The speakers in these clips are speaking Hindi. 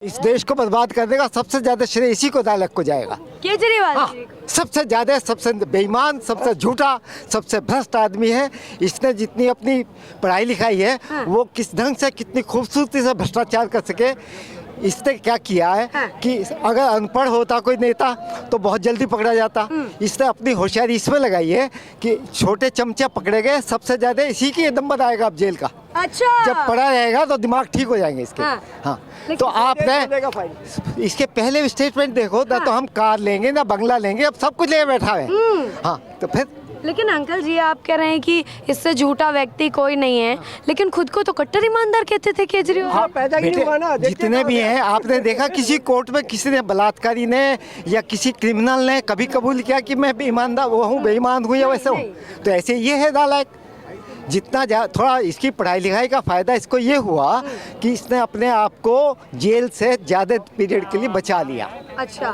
इस देश को बर्बाद करने का सबसे ज्यादा श्रेय इसी को अदालत को जाएगा। केजरीवाल हाँ, सबसे ज्यादा, सबसे बेईमान, सबसे झूठा, सबसे भ्रष्ट आदमी है। इसने जितनी अपनी पढ़ाई लिखाई है वो किस ढंग से, कितनी खूबसूरती से भ्रष्टाचार कर सके। इसने क्या किया है कि अगर अनपढ़ होता कोई नेता तो बहुत जल्दी पकड़ा जाता। इसने अपनी होशियारी इसमें लगाई है कि छोटे चमचे पकड़े गए, सबसे ज्यादा इसी की नंबर आएगा अब जेल का। अच्छा, जब पढ़ा रहेगा तो दिमाग ठीक हो जाएंगे इसके। हाँ। तो आपने इसके पहले स्टेटमेंट देखो ना, तो हम कार लेंगे ना बंगला लेंगे, अब सब कुछ ले बैठा है। हाँ, तो फिर लेकिन अंकल जी आप कह रहे हैं कि इससे झूठा व्यक्ति कोई नहीं है, लेकिन खुद को तो कट्टर ईमानदार कहते थे केजरीवाल। हाँ, जितने भी हैं, आपने देखा किसी कोर्ट में किसी ने, बलात्कारी ने या किसी क्रिमिनल ने कभी कबूल किया कि मैं ईमानदार वो हूँ, बेईमान हूँ या वैसे हूँ? तो ऐसे ये है नालायक। जितना थोड़ा इसकी पढ़ाई लिखाई का फायदा इसको ये हुआ कि इसने अपने आप को जेल से ज्यादा पीरियड के लिए बचा लिया। अच्छा,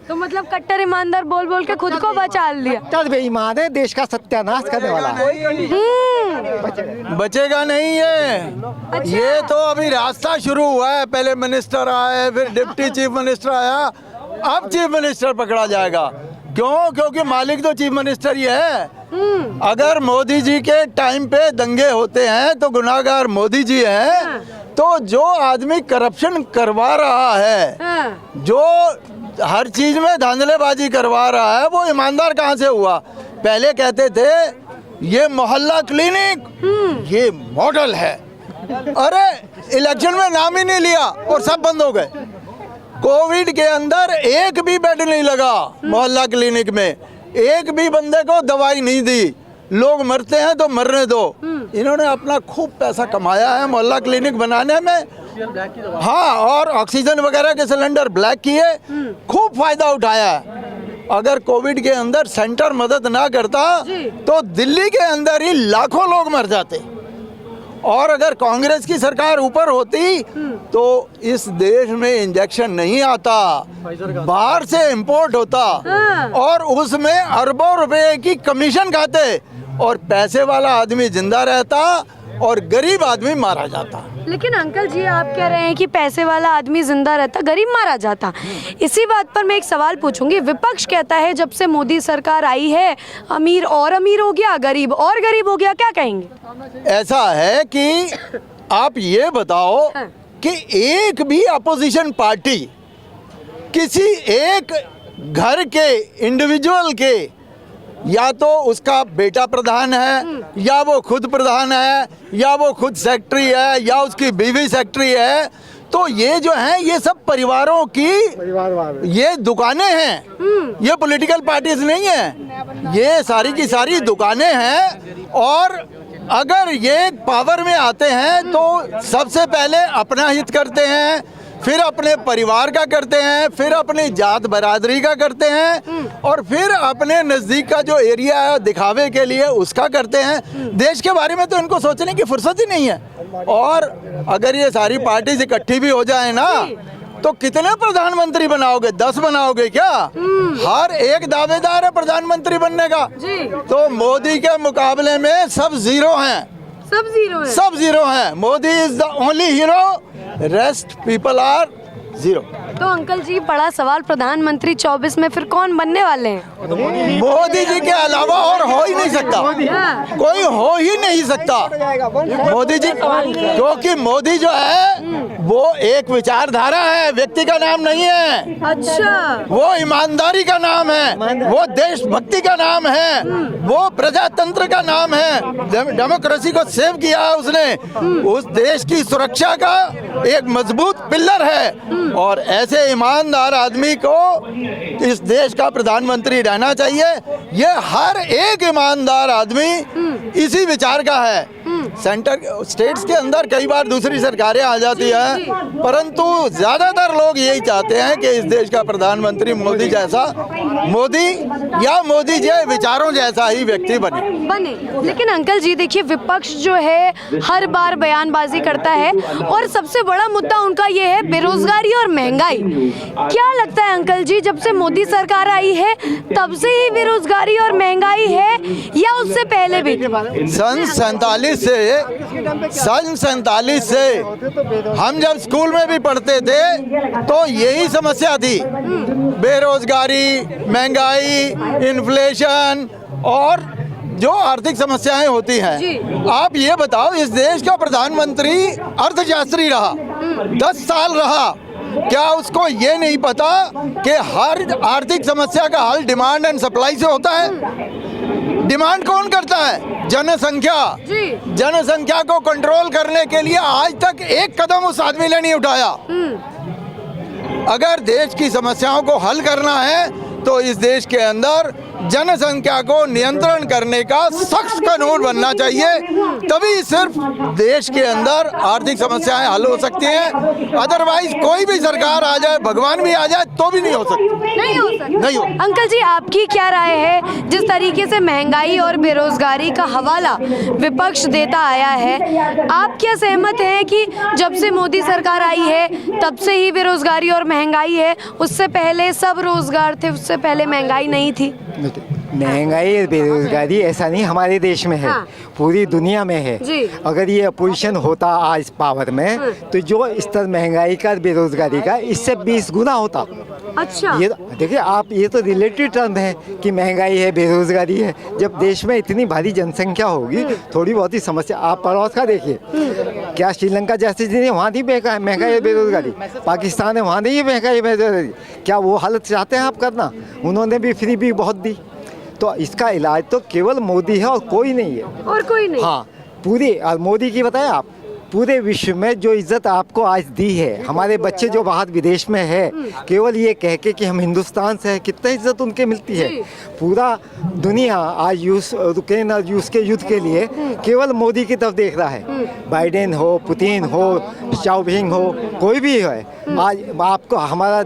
तो मतलब कट्टर ईमानदार बोल बोल के खुद को बचा लिया। कट्टर बेईमान है, देश का सत्यानाश करने वाला है। बचेगा नहीं ये। अच्छा। ये तो अभी रास्ता शुरू हुआ है, पहले मिनिस्टर आए, फिर डिप्टी चीफ मिनिस्टर आया, अब चीफ मिनिस्टर पकड़ा जाएगा। क्यों? क्योंकि मालिक तो चीफ मिनिस्टर ही है। अगर मोदी जी के टाइम पे दंगे होते हैं तो गुनाहगार मोदी जी हैं। तो जो आदमी करप्शन करवा रहा है, जो हर चीज में धांधलेबाजी करवा रहा है, वो ईमानदार कहाँ से हुआ? पहले कहते थे ये मोहल्ला क्लिनिक, ये मॉडल है। अरे इलेक्शन में नाम ही नहीं लिया और सब बंद हो गए। कोविड के अंदर एक भी बेड नहीं लगा मोहल्ला क्लिनिक में, एक भी बंदे को दवाई नहीं दी। लोग मरते हैं तो मरने दो। इन्होंने अपना खूब पैसा कमाया है मोहल्ला क्लिनिक बनाने में। हाँ, और ऑक्सीजन वगैरह के सिलेंडर ब्लैक किए, खूब फायदा उठाया है। अगर कोविड के अंदर सेंटर मदद ना करता तो दिल्ली के अंदर ही लाखों लोग मर जाते। और अगर कांग्रेस की सरकार ऊपर होती तो इस देश में इंजेक्शन नहीं आता, बाहर से इंपोर्ट होता और उसमें अरबों रुपए की कमीशन खाते और पैसे वाला आदमी जिंदा रहता और गरीब आदमी मारा जाता। लेकिन अंकल जी आप कह रहे हैं कि पैसे वाला आदमी जिंदा रहता, गरीब मारा जाता। इसी बात पर मैं एक सवाल पूछूंगी। विपक्ष कहता है जब से मोदी सरकार आई है अमीर और अमीर हो गया, गरीब और गरीब हो गया, क्या कहेंगे? ऐसा है कि आप ये बताओ कि एक भी अपोजिशन पार्टी किसी एक घर के इंडिविजुअल के, या तो उसका बेटा प्रधान है, या वो खुद प्रधान है, या वो खुद सेक्रेटरी है, या उसकी बीवी सेक्रेटरी है, तो ये जो है ये सब परिवारों की ये दुकानें हैं। ये पॉलिटिकल पार्टीज नहीं है, ये सारी की सारी दुकानें हैं। और अगर ये पावर में आते हैं तो सबसे पहले अपना हित करते हैं, फिर अपने परिवार का करते हैं, फिर अपनी जात बरादरी का करते हैं, और फिर अपने नज़दीक का जो एरिया है दिखावे के लिए उसका करते हैं। देश के बारे में तो इनको सोचने की फुर्सत ही नहीं है। और अगर ये सारी पार्टीज इकट्ठी भी हो जाए ना तो कितने प्रधानमंत्री बनाओगे? 10 बनाओगे क्या? हर एक दावेदार है प्रधानमंत्री बनने का। तो मोदी के मुकाबले में सब जीरो हैं। सब जीरो है। सब जीरो हैं। Modi is the only hero, rest people are zero. तो अंकल जी बड़ा सवाल, प्रधानमंत्री 24 में फिर कौन बनने वाले हैं? मोदी जी के अलावा और हो ही नहीं सकता, कोई हो ही नहीं सकता मोदी जी। क्योंकि मोदी जो है वो एक विचारधारा है, व्यक्ति का नाम नहीं है। अच्छा, वो ईमानदारी का नाम है, वो देशभक्ति का नाम है, वो प्रजातंत्र का नाम है। डेमोक्रेसी को सेव किया है उसने, उस देश की सुरक्षा का एक मजबूत पिलर है। और ऐसे ईमानदार आदमी को इस देश का प्रधानमंत्री रहना चाहिए। ये हर एक ईमानदार आदमी इसी विचार का है। सेंटर स्टेट्स के अंदर कई बार दूसरी सरकारें आ जाती है, परंतु ज्यादातर लोग यही चाहते हैं कि इस देश का प्रधानमंत्री मोदी जैसा, मोदी या मोदी जैसे विचारों जैसा ही व्यक्ति बने। लेकिन अंकल जी देखिए, विपक्ष जो है हर बार बयानबाजी करता है और सबसे बड़ा मुद्दा उनका ये है बेरोजगारी और महंगाई। क्या लगता है अंकल जी, जब से मोदी सरकार आई है तब से ही बेरोजगारी और महंगाई है या उससे पहले भी? सन 47 से सन 47 से हम जब स्कूल में भी पढ़ते थे तो यही समस्या थी, बेरोजगारी, महंगाई, इन्फ्लेशन और जो आर्थिक समस्याएं होती हैं। आप ये बताओ, इस देश का प्रधानमंत्री अर्थशास्त्री रहा, 10 साल रहा, क्या उसको ये नहीं पता कि हर आर्थिक समस्या का हल डिमांड एंड सप्लाई से होता है? डिमांड कौन करता है? जनसंख्या। जनसंख्या को कंट्रोल करने के लिए आज तक एक कदम उस आदमी ने नहीं उठाया। अगर देश की समस्याओं को हल करना है तो इस देश के अंदर जनसंख्या को नियंत्रण करने का सख्त कानून बनना चाहिए, तभी सिर्फ देश के अंदर आर्थिक समस्याएं हल हो सकती हैं। अदरवाइज कोई भी सरकार आ जाए, भगवान भी आ जाए, तो भी नहीं हो सकती। नहीं हो। अंकल जी, आपकी क्या राय है, जिस तरीके से महंगाई और बेरोजगारी का हवाला विपक्ष देता आया है, आप क्या सहमत हैं कि जब से मोदी सरकार आई है तब से ही बेरोजगारी और महंगाई है? उससे पहले सब रोजगार थे, उससे पहले महंगाई नहीं थी। महंगाई और बेरोजगारी ऐसा नहीं हमारे देश में है, हाँ। पूरी दुनिया में है। अगर ये अपोजिशन होता आज पावर में, तो जो स्तर महंगाई का बेरोजगारी का इससे 20 गुना होता। अच्छा, ये देखिए आप, ये तो रिलेटिव टर्म है कि महंगाई है, बेरोजगारी है। जब देश में इतनी भारी जनसंख्या होगी, थोड़ी बहुत ही समस्या। आप पड़ोस का देखिए, क्या श्रीलंका जैसे चीजें वहाँ नहीं महंगाई है बेरोजगारी, पाकिस्तान है वहाँ नहीं है महंगाई बेरोजगारी। क्या वो हालत चाहते हैं आप करना? उन्होंने भी फ्री भी बहुत दी। तो इसका इलाज तो केवल मोदी है और कोई नहीं है। और कोई नहीं? हाँ, पूरी, और मोदी की बताएं आप, पूरे विश्व में जो इज्जत आपको आज दी है, हमारे बच्चे जो बाहर विदेश में है, केवल ये कह के कि हम हिंदुस्तान से हैं, कितना इज्जत उनके मिलती है। पूरा दुनिया आज यूक्रेन और रूस के युद्ध के लिए केवल मोदी की तरफ देख रहा है। बाइडेन हो, पुतिन हो, शाओपिंग हो, कोई भी है, आज आपको हमारा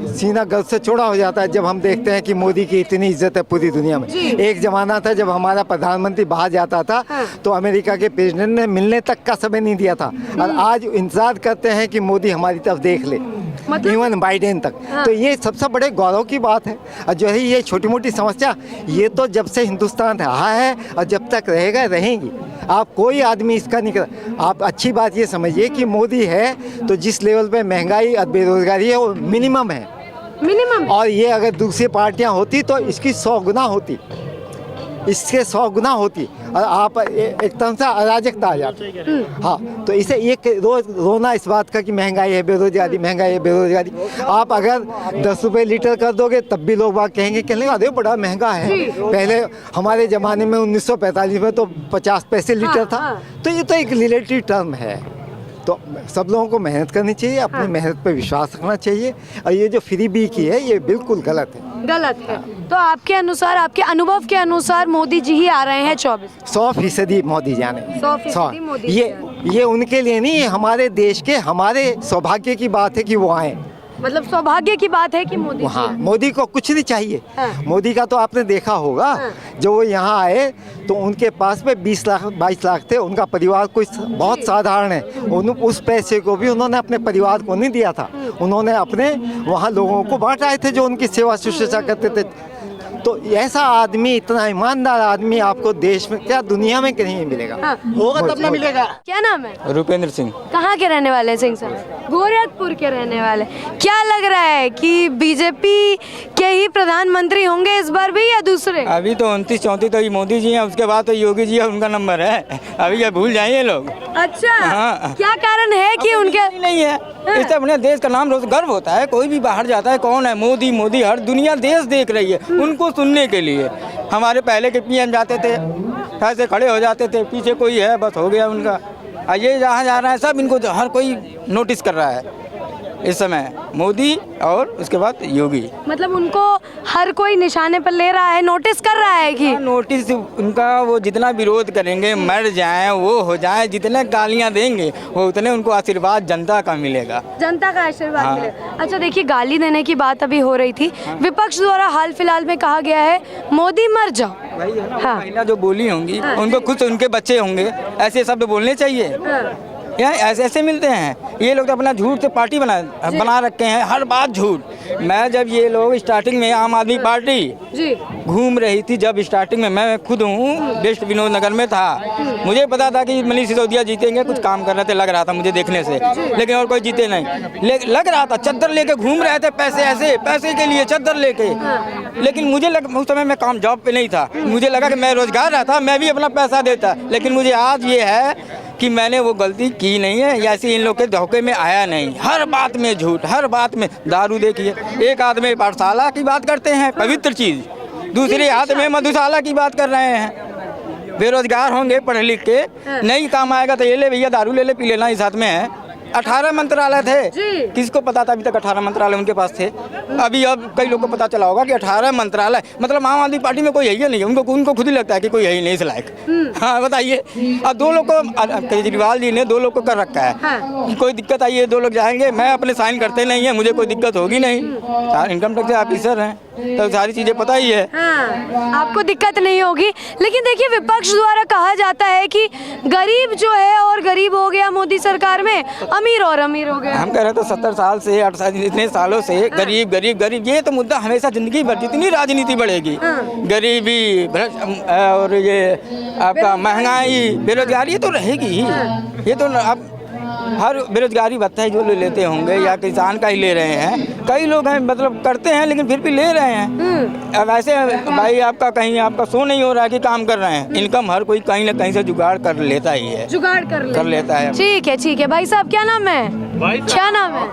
सीना गर्व से चौड़ा हो जाता है जब हम देखते हैं कि मोदी की इतनी इज्जत है पूरी दुनिया में। एक जमाना था जब हमारा प्रधानमंत्री बाहर जाता था तो अमेरिका के प्रेसिडेंट ने मिलने तक का समय नहीं दिया था, और आज इंतजार करते हैं कि मोदी हमारी तरफ देख ले, इवन बाइडेन तक। तो ये सबसे बड़े गौरव की बात है। और जो है ये छोटी मोटी समस्या, ये तो जब से हिंदुस्तान रहा है और जब तक रहेगा रहेंगी। आप कोई आदमी इसका नहीं कर। आप अच्छी बात ये समझिए कि मोदी है तो जिस लेवल पे महंगाई और बेरोजगारी है वो मिनिमम है, मिनिमम। और ये अगर दूसरी पार्टियां होती तो इसकी 100 गुना होती, इसके 100 गुना होती, और आप एकदम से अराजकता आ जाती। हाँ, तो इसे ये रोज रोना इस बात का कि महंगाई है बेरोजगारी, महंगाई है बेरोजगारी। आप अगर 10 रुपये लीटर कर दोगे तब भी लोग बात कहेंगे अरे बड़ा महंगा है। पहले हमारे ज़माने में 1945 में तो 50 पैसे लीटर था। तो ये तो एक रिलेटिव टर्म है। तो सब लोगों को मेहनत करनी चाहिए, अपनी मेहनत पर विश्वास रखना चाहिए, और ये जो फ्री बी की है ये बिल्कुल गलत है। गलत है। तो आपके अनुसार, आपके अनुभव के अनुसार मोदी जी ही आ रहे हैं 100% मोदी जाने। 100% मोदी। ये उनके लिए नहीं, ये हमारे देश के, हमारे सौभाग्य की बात है कि वो आए। मतलब सौभाग्य की बात है कि मोदी। हाँ, मोदी को कुछ नहीं चाहिए। मोदी का तो आपने देखा होगा, जो वो यहाँ आए तो उनके पास में 20 लाख 22 लाख थे, उनका परिवार कोई बहुत साधारण है। उस पैसे को भी उन्होंने अपने परिवार को नहीं दिया था, उन्होंने अपने वहाँ लोगों को बांट आए थे जो उनकी सेवा शुश्रूषा करते थे। तो ऐसा आदमी, इतना ईमानदार आदमी आपको देश में क्या दुनिया में कहीं नहीं मिलेगा। होगा तब ना मिलेगा। क्या नाम है? रुपेंद्र सिंह। कहाँ के रहने वाले हैं सिंह साहब? गोरखपुर के रहने वाले। क्या लग रहा है कि बीजेपी के ही प्रधानमंत्री होंगे इस बार भी या दूसरे? अभी तो 29-34 तो मोदी जी हैं, उसके बाद तो योगी जी है, उनका नंबर है। अभी ये भूल जाएंगे लोग। अच्छा, हाँ। क्या कारण है कि उनके नहीं है? इससे अपने देश का नाम गर्व होता है। कोई भी बाहर जाता है, कौन है मोदी, मोदी, हर दुनिया देश देख रही है उनको सुनने के लिए। हमारे पहले के पीएम जाते थे, ऐसे खड़े हो जाते थे, पीछे कोई है बस हो गया उनका। ये जहाँ जा रहा है सब इनको हर कोई नोटिस कर रहा है इस समय, मोदी और उसके बाद योगी। मतलब उनको हर कोई निशाने पर ले रहा है, नोटिस कर रहा है कि नोटिस उनका, वो जितना विरोध करेंगे, मर जाएं, वो हो जाए, जितने गालियां देंगे वो उतने उनको आशीर्वाद जनता का मिलेगा, जनता का आशीर्वाद मिलेगा। अच्छा देखिए, गाली देने की बात अभी हो रही थी, विपक्ष द्वारा हाल फिलहाल में कहा गया है मोदी मर जाओ। महिला जो बोली होंगी उनको खुद उनके बच्चे होंगे, ऐसे शब्द बोलने चाहिए। यहाँ ऐसे ऐसे मिलते हैं। ये लोग तो अपना झूठ से पार्टी बना रखे हैं, हर बात झूठ। मैं जब ये लोग स्टार्टिंग में आम आदमी पार्टी जी घूम रही थी, जब स्टार्टिंग में मैं खुद हूँ वेस्ट विनोद नगर में था, मुझे पता था कि मनीष सिसोदिया जीतेंगे, कुछ काम कर रहे थे, लग रहा था मुझे देखने से, लेकिन और कोई जीते नहीं। लग रहा था चद्दर लेके घूम रहे थे, पैसे के लिए चद्दर लेके। लेकिन मुझे उस समय मैं काम जॉब पे नहीं था, मुझे लगा कि मैं रोजगार रहता, मैं भी अपना पैसा देता। लेकिन मुझे आज ये है कि मैंने वो गलती की नहीं है, या ऐसे इन लोग के धोखे में आया नहीं। हर बात में झूठ, हर बात में दारू। देखिए, एक आदमी पाठशाला की बात करते हैं, पवित्र चीज़, दूसरे हाथ में मधुशाला की बात कर रहे हैं। बेरोजगार होंगे पढ़ लिख के, नहीं काम आएगा तो ये ले भैया दारू ले ले, पी लेना, इस हाथ में है। 18 मंत्रालय थे, किसको पता था अभी तक 18 मंत्रालय उनके पास थे? अभी अब कई लोगों को पता चला होगा कि 18 मंत्रालय, मतलब आम आदमी पार्टी में कोई है ही नहीं, उनको खुद ही लगता है कि कोई है ही नहीं इस लायक। हाँ बताइए, अब 2 लोग को केजरीवाल जी ने 2 लोग को कर रखा है। कोई दिक्कत आई है, 2 लोग जाएंगे, मैं अपने साइन करते नहीं है, मुझे कोई दिक्कत होगी नहीं। इनकम टैक्स ऑफिसर हैं तो सारी चीजें पता ही है। हाँ, आपको दिक्कत नहीं होगी। लेकिन देखिए, विपक्ष द्वारा कहा जाता है कि गरीब जो है और गरीब हो गया मोदी सरकार में, अमीर और अमीर हो गया। हम कह रहे तो 70 साल से 8 साल इतने सालों से गरीब गरीब गरीब, ये तो मुद्दा हमेशा जिंदगी भर, जितनी राजनीति बढ़ेगी, गरीबी और ये आपका महंगाई, बेरोजगारी, ये तो रहेगी ही। ये तो अब हर बेरोजगारी भत्ता है जो लेते होंगे, या किसान का ही ले रहे हैं, कई लोग हैं मतलब करते हैं लेकिन फिर भी ले रहे हैं। अब ऐसे भाई आपका कहीं आपका शो नहीं हो रहा है कि काम कर रहे हैं, इनकम हर कोई कहीं ना कहीं से जुगाड़ कर लेता ही है, जुगाड़ कर लेता है। ठीक है भाई साहब, क्या नाम है? क्या नाम है?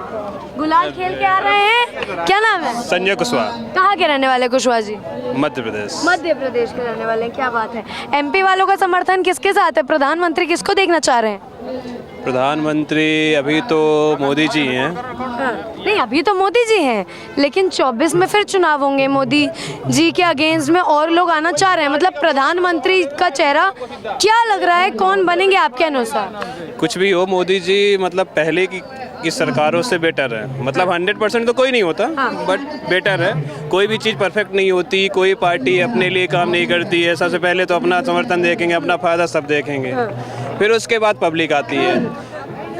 गुलाल खेल के आ रहे हैं, क्या नाम है? संजय कुशवाहा। कहाँ के रहने वाले कुशवाहा जी? मध्य प्रदेश। मध्य प्रदेश के रहने वाले हैं, क्या बात है। एमपी वालों का समर्थन किसके साथ है? प्रधानमंत्री किसको देखना चाह रहे हैं? प्रधानमंत्री अभी तो मोदी जी हैं। नहीं, अभी तो मोदी जी हैं, लेकिन 24 में फिर चुनाव होंगे, मोदी जी के अगेंस्ट में और लोग आना चाह रहे हैं। मतलब प्रधानमंत्री का चेहरा क्या लग रहा है, कौन बनेंगे आपके अनुसार? कुछ भी हो, मोदी जी मतलब पहले की सरकारों से बेटर है। मतलब 100% तो कोई नहीं होता, बट बेटर है। कोई भी चीज़ परफेक्ट नहीं होती, कोई पार्टी अपने लिए काम नहीं करती है। सबसे पहले तो अपना समर्थन देखेंगे, अपना फ़ायदा सब देखेंगे, फिर उसके बाद पब्लिक आती है।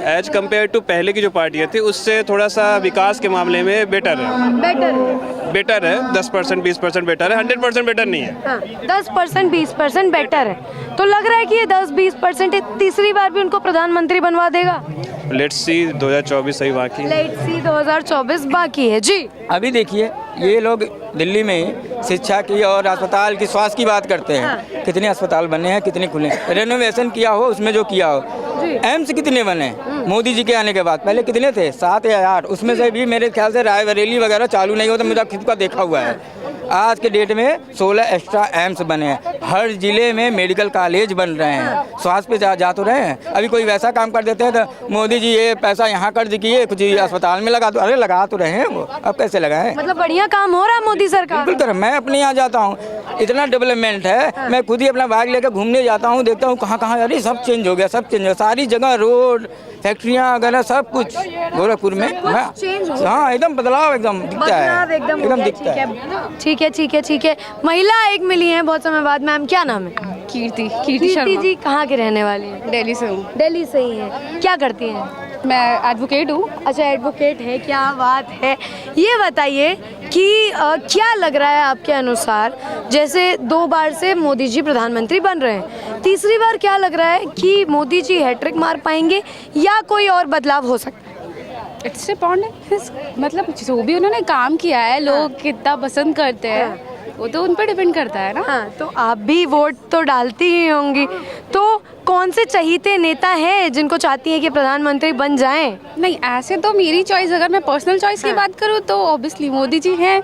एज कम्पेयर टू पहले की जो पार्टियाँ थी, उससे थोड़ा सा विकास के मामले में बेटर है। 10% 20% बेटर है, 100% बेटर नहीं है। 10% 20% बेटर है, तो लग रहा है कि ये 10-20% तीसरी बार भी उनको प्रधानमंत्री बनवा देगा। लेट्स सी 2024 सही बाकी है। लेट्स सी 2024 बाकी है जी। अभी देखिए, ये लोग दिल्ली में शिक्षा की और अस्पताल की, स्वास्थ्य की बात करते हैं। कितने अस्पताल बने हैं, कितने खुले, रेनोवेशन किया हो उसमें जो किया हो। एम्स कितने बने मोदी जी के आने के बाद? पहले कितने थे? 7 या 8, उसमें से भी मेरे ख्याल से रायबरेली वगैरह चालू नहीं होता, मेरा खुद का देखा हुआ है। आज के डेट में 16 एक्स्ट्रा एम्स बने हैं, हर जिले में मेडिकल कॉलेज बन रहे हैं। स्वास्थ्य पे जा तो रहे हैं। अभी कोई वैसा काम कर देते हैं तो मोदी जी ये पैसा यहाँ कर्ज किए, कुछ अस्पताल में लगा दो। अरे लगा तो रहे हैं वो, अब कैसे लगाएं? मतलब बढ़िया काम हो रहा है मोदी सरकार। बिल्कुल कर, मैं अपने यहाँ जाता हूँ, इतना डेवलपमेंट है, मैं खुद ही अपना बाइक लेकर घूमने जाता हूँ, देखता हूँ कहाँ कहाँ, अरे सब चेंज हो गया, सब चेंज हो, सारी जगह रोड, फैक्ट्रियाँ वगैरह सब कुछ गोरखपुर में। हाँ, एकदम बदलाव एकदम दिखता है, एकदम दिखता है। ठीक है। महिला एक मिली है बहुत समय बाद। मैम, क्या नाम है? कीर्ति शर्मा जी। कहाँ के रहने वाली हैं? दिल्ली से हूँ। दिल्ली से ही है। क्या करती हैं? मैं एडवोकेट हूँ। अच्छा, एडवोकेट है, क्या बात है। ये बताइए कि क्या लग रहा है आपके अनुसार, जैसे 2 बार से मोदी जी प्रधानमंत्री बन रहे हैं, तीसरी बार क्या लग रहा है कि मोदी जी हैट्रिक मार पाएंगे या कोई और बदलाव हो सकता है? इट्स डिपेंड, मतलब जो भी उन्होंने काम किया है, लोग कितना पसंद करते हैं, वो तो उन पर डिपेंड करता है ना। हाँ, तो आप भी वोट तो डालती ही होंगी, तो कौन से चहीते नेता हैं जिनको चाहती हैं कि प्रधानमंत्री बन जाएं? नहीं, ऐसे तो मेरी चॉइस, अगर मैं पर्सनल चॉइस की बात करूँ तो ऑब्वियसली मोदी जी हैं,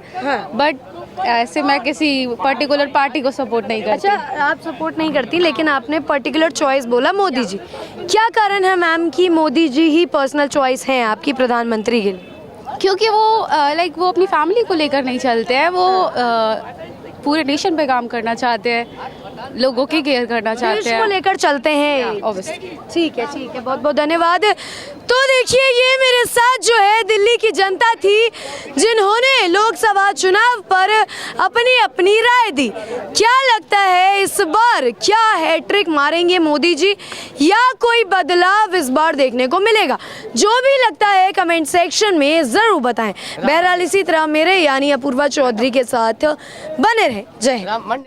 बट ऐसे मैं किसी पर्टिकुलर पार्टी को सपोर्ट नहीं करती। अच्छा, आप सपोर्ट नहीं करती, लेकिन आपने पर्टिकुलर चॉइस बोला मोदी जी। क्या कारण है मैम कि मोदी जी ही पर्सनल चॉइस हैं आपकी प्रधानमंत्री के लिए? क्योंकि वो वो अपनी फैमिली को लेकर नहीं चलते हैं, वो पूरे नेशन पे काम करना चाहते हैं। लोगों की केयर करना चाहते देश को हैं लेकर चलते हैं ऑब्वियसली। ठीक है बहुत बहुत धन्यवाद। तो देखिए ये मेरे साथ जो है दिल्ली की जनता थी जिन्होंने लोकसभा चुनाव पर अपनी अपनी राय दी। क्या लगता है इस बार क्या हैट्रिक मारेंगे मोदी जी या कोई बदलाव इस बार देखने को मिलेगा? जो भी लगता है कमेंट सेक्शन में जरूर बताएं। बहरहाल इसी तरह मेरे यानी अपूर्वा चौधरी के साथ बने रहे। जय हिंद।